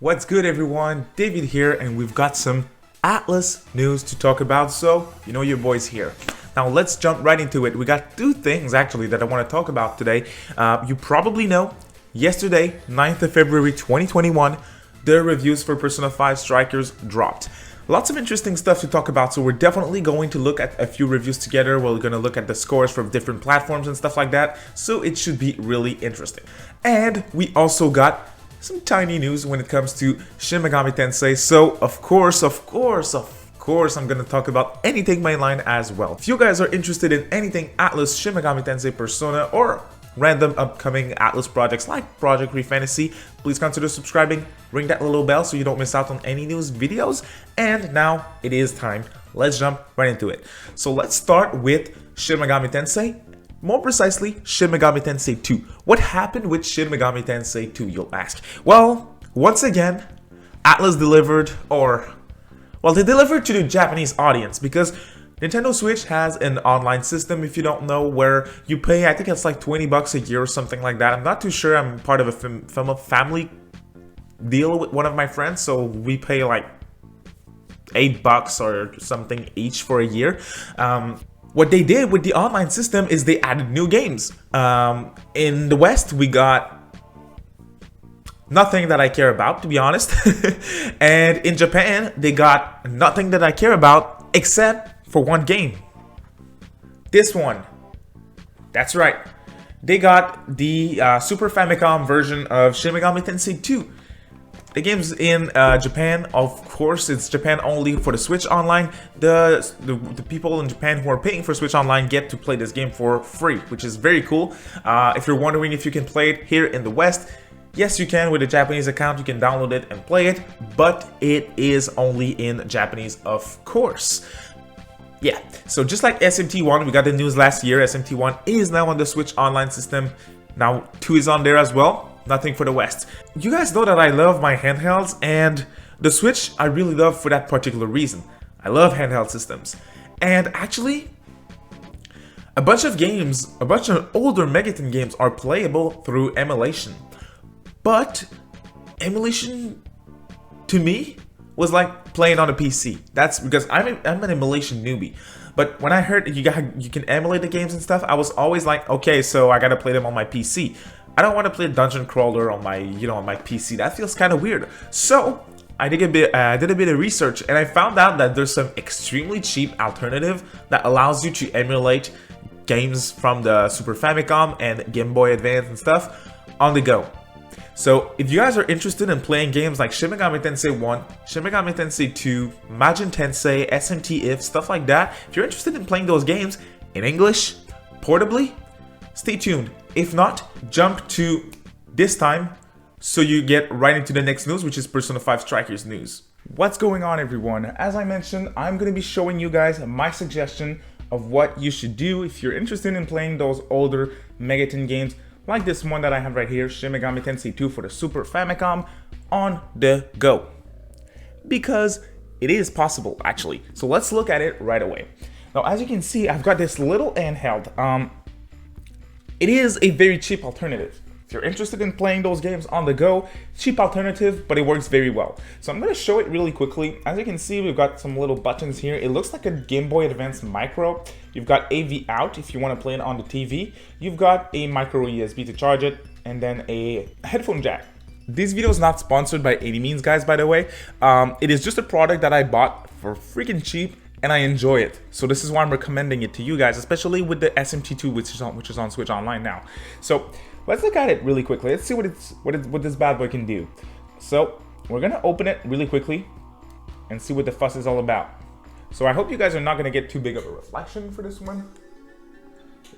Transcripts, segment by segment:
What's good, everyone? David here, and we've got some ATLUS news to talk about, so you know your boy's here. Now let's jump right into it. We got two things actually that I want to talk about today. You probably know, yesterday, 9th of February 2021, the reviews for Persona 5 Strikers dropped. Lots of interesting stuff to talk about, so we're definitely going to look at a few reviews together. We're going to look at the scores from different platforms and stuff like that, so it should be really interesting. And we also got some tiny news when it comes to Shin Megami Tensei, so of course, I'm gonna talk about anything mainline as well. If you guys are interested in anything ATLUS, Shin Megami Tensei, Persona, or random upcoming ATLUS projects like Project Refantasy, please consider subscribing, ring that little bell so you don't miss out on any news videos. And now it is time. Let's jump right into it. So let's start with Shin Megami Tensei. More precisely, Shin Megami Tensei II. What happened with Shin Megami Tensei II, you'll ask? Well, once again, ATLUS delivered, they delivered to the Japanese audience because Nintendo Switch has an online system, if you don't know, where you pay, I think it's like 20 bucks a year or something like that. I'm not too sure. I'm part of a family deal with one of my friends, so we pay like 8 bucks or something each for a year. What they did with the online system is they added new games. In the West, we got nothing that I care about, to be honest. And in Japan, they got nothing that I care about except for one game. This one. That's right. They got the Super Famicom version of Shin Megami Tensei II. The game's in Japan. Of course, it's Japan only for the Switch Online. The people in Japan who are paying for Switch Online get to play this game for free, which is very cool. If you're wondering if you can play it here in the West, yes, you can. With a Japanese account, you can download it and play it, but it is only in Japanese, of course. Yeah, so just like SMT1, we got the news last year. SMT1 is now on the Switch Online system. Now 2 is on there as well. Nothing for the West. You guys know that I love my handhelds, and the Switch I really love for that particular reason. I love handheld systems. And actually, a bunch of older Megaton games are playable through emulation. But emulation, to me, was like playing on a PC. That's because I'm an emulation newbie. But when I heard you can emulate the games and stuff, I was always like, okay, so I gotta play them on my PC. I don't want to play Dungeon Crawler on my, on my PC. That feels kind of weird. So I did a bit of research, and I found out that there's some extremely cheap alternative that allows you to emulate games from the Super Famicom and Game Boy Advance and stuff on the go. So if you guys are interested in playing games like Shin Megami Tensei 1, Shin Megami Tensei 2, Majin Tensei, SMT If, stuff like that, if you're interested in playing those games in English, portably, stay tuned. If not, jump to this time so you get right into the next news, which is Persona 5 Strikers news. What's going on, everyone? As I mentioned, I'm going to be showing you guys my suggestion of what you should do if you're interested in playing those older Megaton games like this one that I have right here, Shin Megami Tensei II for the Super Famicom on the go. Because it is possible, actually. So let's look at it right away. Now, as you can see, I've got this little handheld. It is a very cheap alternative. If you're interested in playing those games on the go, cheap alternative, but it works very well. So I'm going to show it really quickly. As you can see, we've got some little buttons here. It looks like a Game Boy Advance Micro. You've got AV out if you want to play it on the TV. You've got a micro USB to charge it, and then a headphone jack. This video is not sponsored by any means, guys, by the way. It is just a product that I bought for freaking cheap, and I enjoy it. So this is why I'm recommending it to you guys, especially with the SMT2, which is on Switch Online now. So let's look at it really quickly. Let's see what this bad boy can do. So we're gonna open it really quickly and see what the fuss is all about. So I hope you guys are not gonna get too big of a reflection for this one.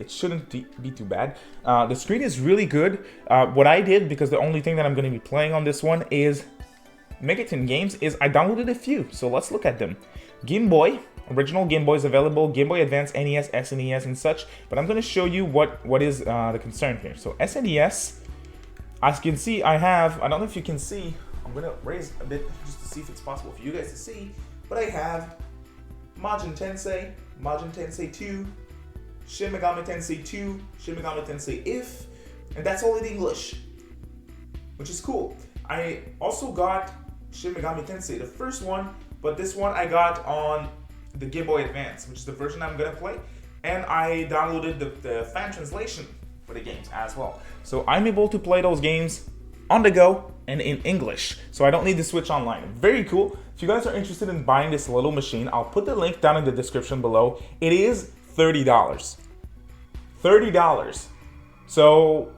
It shouldn't be too bad. The screen is really good. What I did, because the only thing that I'm gonna be playing on this one is Megaton games, is I downloaded a few. So let's look at them. Game Boy. Original Game Boy is available, Game Boy Advance, NES, SNES, and such. But I'm going to show you what is the concern here. So SNES, as you can see, I don't know if you can see, I'm going to raise a bit just to see if it's possible for you guys to see. But I have Majin Tensei, Majin Tensei 2, Shin Megami Tensei 2, Shin Megami Tensei If, and that's all in English, which is cool. I also got Shin Megami Tensei, the first one, but this one I got on the Game Boy Advance, which is the version I'm gonna play, and I downloaded the fan translation for the games as well. So I'm able to play those games on the go and in English, so I don't need to switch online. Very cool. If you guys are interested in buying this little machine, I'll put the link down in the description below. It is $30. $30. So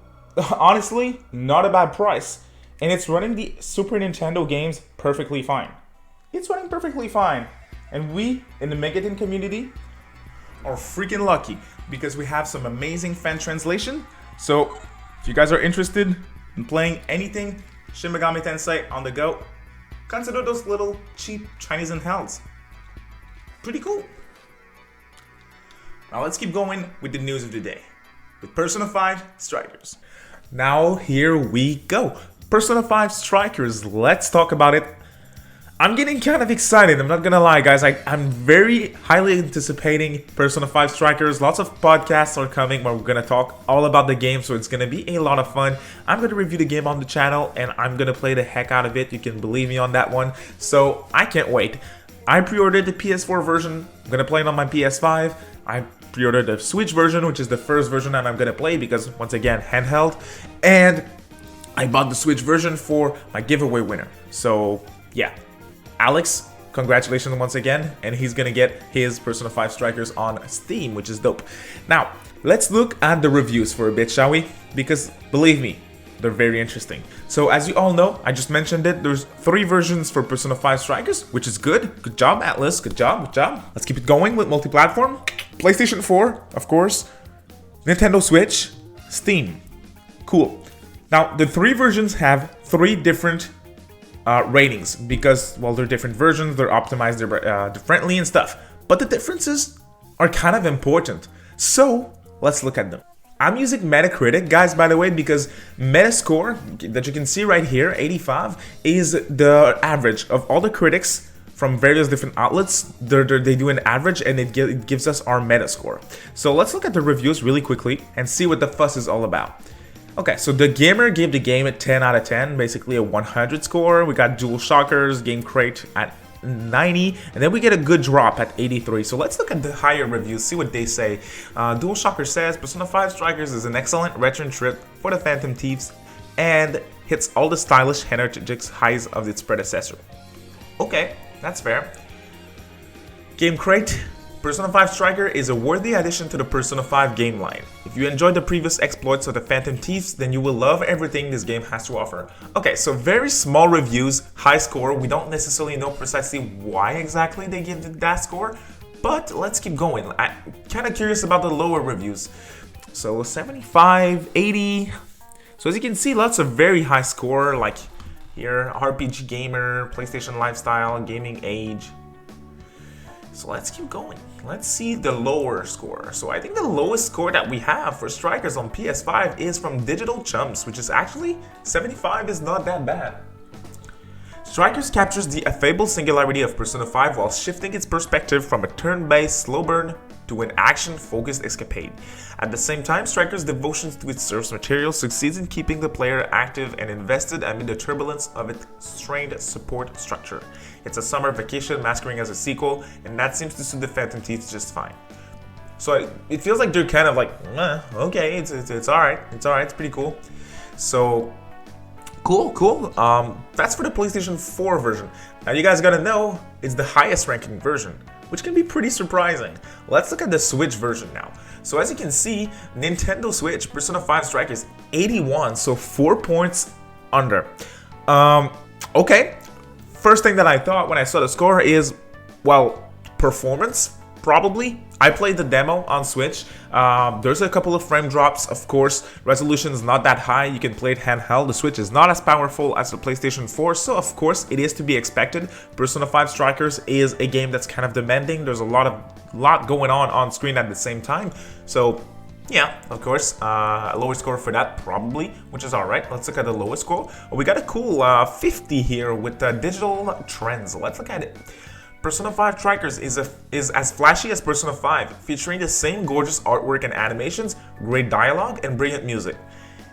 honestly, not a bad price. And it's running the Super Nintendo games perfectly fine. It's running perfectly fine. And we, in the Megaton community, are freaking lucky because we have some amazing fan translation. So if you guys are interested in playing anything Shin Megami Tensei on the go, consider those little cheap Chinese handhelds. Pretty cool. Now let's keep going with the news of the day with Persona 5 Strikers. Now here we go. Persona 5 Strikers, let's talk about it. I'm getting kind of excited, I'm not gonna lie guys. I'm very highly anticipating Persona 5 Strikers. Lots of podcasts are coming where we're gonna talk all about the game, so it's gonna be a lot of fun. I'm gonna review the game on the channel and I'm gonna play the heck out of it. You can believe me on that one. So I can't wait. I pre-ordered the PS4 version, I'm gonna play it on my PS5. I pre-ordered the Switch version, which is the first version that I'm gonna play because once again, handheld. And I bought the Switch version for my giveaway winner. So yeah, Alex, congratulations once again, and he's gonna get his Persona 5 Strikers on Steam, which is dope. Now, let's look at the reviews for a bit, shall we? Because believe me, they're very interesting. So as you all know, I just mentioned it, there's 3 versions for Persona 5 Strikers, which is good. Good job, ATLUS, good job, good job. Let's keep it going with multi-platform. PlayStation 4, of course, Nintendo Switch, Steam. Cool. Now, the 3 versions have 3 different ratings because, well, they're different versions, they're optimized differently and stuff. But the differences are kind of important. So, let's look at them. I'm using Metacritic, guys, by the way, because Metascore, that you can see right here, 85, is the average of all the critics from various different outlets. They do an average and it gives us our Metascore. So let's look at the reviews really quickly and see what the fuss is all about. Okay, so The Gamer gave the game a 10 out of 10, basically a 100 score. We got Dual Shockers, Game Crate at 90, and then we get a good drop at 83. So let's look at the higher reviews, see what they say. Dual Shocker says, Persona 5 Strikers is an excellent retro trip for the Phantom Thieves and hits all the stylish energetic highs of its predecessor. Okay, that's fair. Game Crate, Persona 5 Striker is a worthy addition to the Persona 5 game line. If you enjoyed the previous exploits of the Phantom Thieves, then you will love everything this game has to offer. Okay, so very small reviews, high score. We don't necessarily know precisely why exactly they give that score, but let's keep going. I'm kind of curious about the lower reviews. So 75, 80. So as you can see, lots of very high score, like here, RPG Gamer, PlayStation Lifestyle, Gaming Age. So let's keep going. Let's see the lower score. So I think the lowest score that we have for Strikers on PS5 is from Digital Chumps, which is actually 75 is not that bad. Strikers captures the affable singularity of Persona 5 while shifting its perspective from a turn-based slow burn to an action-focused escapade. At the same time, Strikers' devotion to its source material succeeds in keeping the player active and invested amid the turbulence of its strained support structure. It's a summer vacation masquerading as a sequel, and that seems to suit the Phantom Thieves just fine. So it feels like they're kind of like, okay, it's alright, it's pretty cool. So, cool. That's for the PlayStation 4 version. Now you guys gotta know, it's the highest ranking version, which can be pretty surprising. Let's look at the Switch version now. So as you can see, Nintendo Switch, Persona 5 Strikers, 81, so 4 points under. Okay. First thing that I thought when I saw the score is, well, performance, probably. I played the demo on Switch. There's a couple of frame drops, of course. Resolution is not that high. You can play it handheld. The Switch is not as powerful as the PlayStation 4, so of course it is to be expected. Persona 5 Strikers is a game that's kind of demanding. There's a lot going on screen at the same time. So yeah, of course, a lower score for that probably, which is alright. Let's look at the lowest score. We got a cool 50 here with digital trends. Let's look at it. Persona 5 Strikers is as flashy as Persona 5, featuring the same gorgeous artwork and animations, great dialogue, and brilliant music.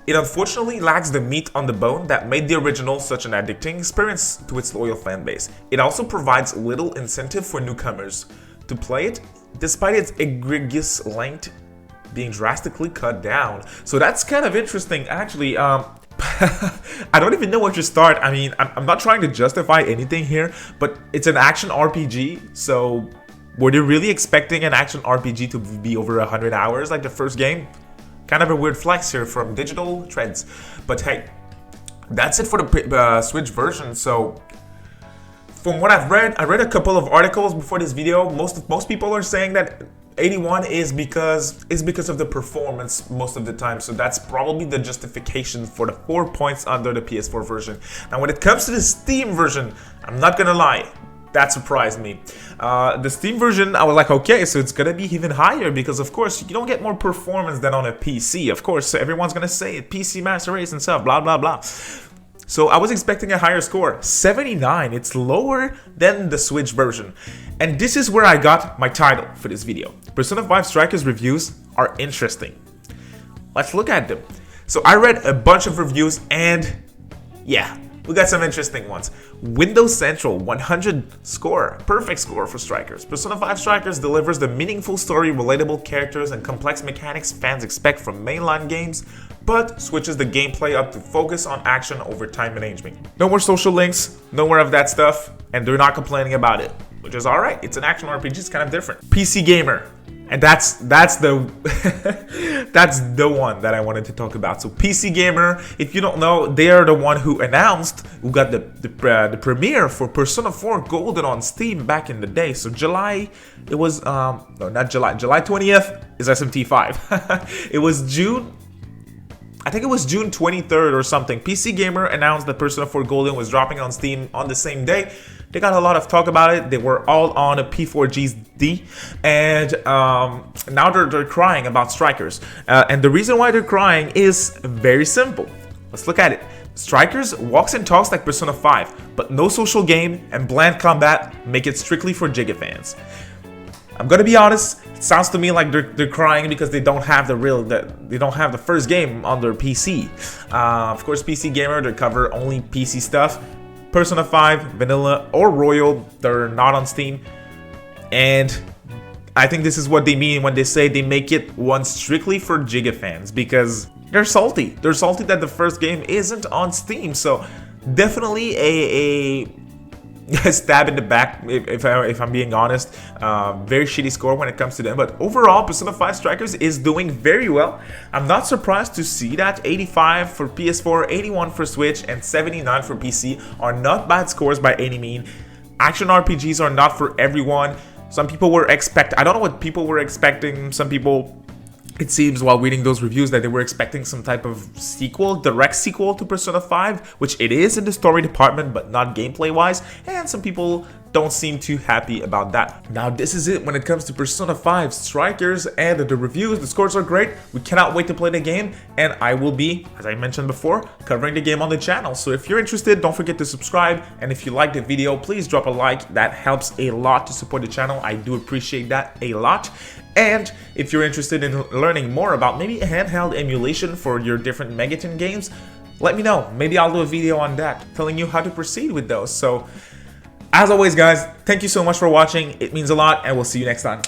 It unfortunately lacks the meat on the bone that made the original such an addicting experience to its loyal fanbase. It also provides little incentive for newcomers to play it, despite its egregious length being drastically cut down. So that's kind of interesting, actually. I don't even know where to start. I mean, I'm not trying to justify anything here, but it's an action RPG, so were they really expecting an action RPG to be over 100 hours like the first game? Kind of a weird flex here from Digital Treads. But hey, that's it for the Switch version. So from what I've read, I read a couple of articles before this video. Most people are saying that 81 is because of the performance most of the time. So that's probably the justification for the 4 points under the PS4 version. Now when it comes to the Steam version, I'm not gonna lie, that surprised me. The Steam version, I was like, okay, so it's gonna be even higher because of course you don't get more performance than on a PC. Of course, everyone's gonna say it, PC Master Race and stuff, blah blah blah. So I was expecting a higher score, 79. It's lower than the Switch version. And this is where I got my title for this video. Persona 5 Strikers reviews are interesting. Let's look at them. So I read a bunch of reviews and yeah, we got some interesting ones. Windows Central 100 score, perfect score for Strikers. Persona 5 Strikers delivers the meaningful story, relatable characters, and complex mechanics fans expect from mainline games, but switches the gameplay up to focus on action over time management. No more social links, no more of that stuff, and they're not complaining about it, which is alright. It's an action RPG, it's kind of different. PC Gamer. And that's the that's the one that I wanted to talk about. So PC Gamer, if you don't know, they are the one who got the premiere for Persona 4 Golden on Steam back in the day. So July, it was no, not July. July 20th is SMT5. It was June. I think it was June 23rd or something. PC Gamer announced that Persona 4 Golden was dropping on Steam on the same day. They got a lot of talk about it. They were all on a P4GD, and now they're crying about Strikers. And the reason why they're crying is very simple. Let's look at it. Strikers walks and talks like Persona 5, but no social game and bland combat make it strictly for Giga fans. I'm gonna be honest. It sounds to me like they're crying because they don't have the first game on their PC. Of course, PC Gamer, they cover only PC stuff. Persona 5, Vanilla, or Royal, they're not on Steam. And I think this is what they mean when they say they make it one strictly for Giga fans, because they're salty. They're salty that the first game isn't on Steam. So definitely a stab in the back, if I'm being honest. Very shitty score when it comes to them, but overall Persona 5 Strikers is doing very well. I'm not surprised to see that 85 for PS4, 81 for Switch, and 79 for PC are not bad scores by any mean. Action RPGs are not for everyone. Some people were I don't know what people were expecting. Some people, it seems while reading those reviews, that they were expecting some type of sequel, direct sequel to Persona 5, which it is in the story department, but not gameplay-wise, and some people don't seem too happy about that. Now, this is it when it comes to Persona 5 Strikers and the reviews. The scores are great. We cannot wait to play the game, and I will be, as I mentioned before, covering the game on the channel. So if you're interested, don't forget to subscribe, and if you like the video, please drop a like. That helps a lot to support the channel. I do appreciate that a lot. And if you're interested in learning more about maybe a handheld emulation for your different Megaton games, let me know. Maybe I'll do a video on that, telling you how to proceed with those. So, as always guys, thank you so much for watching. It means a lot, and we'll see you next time.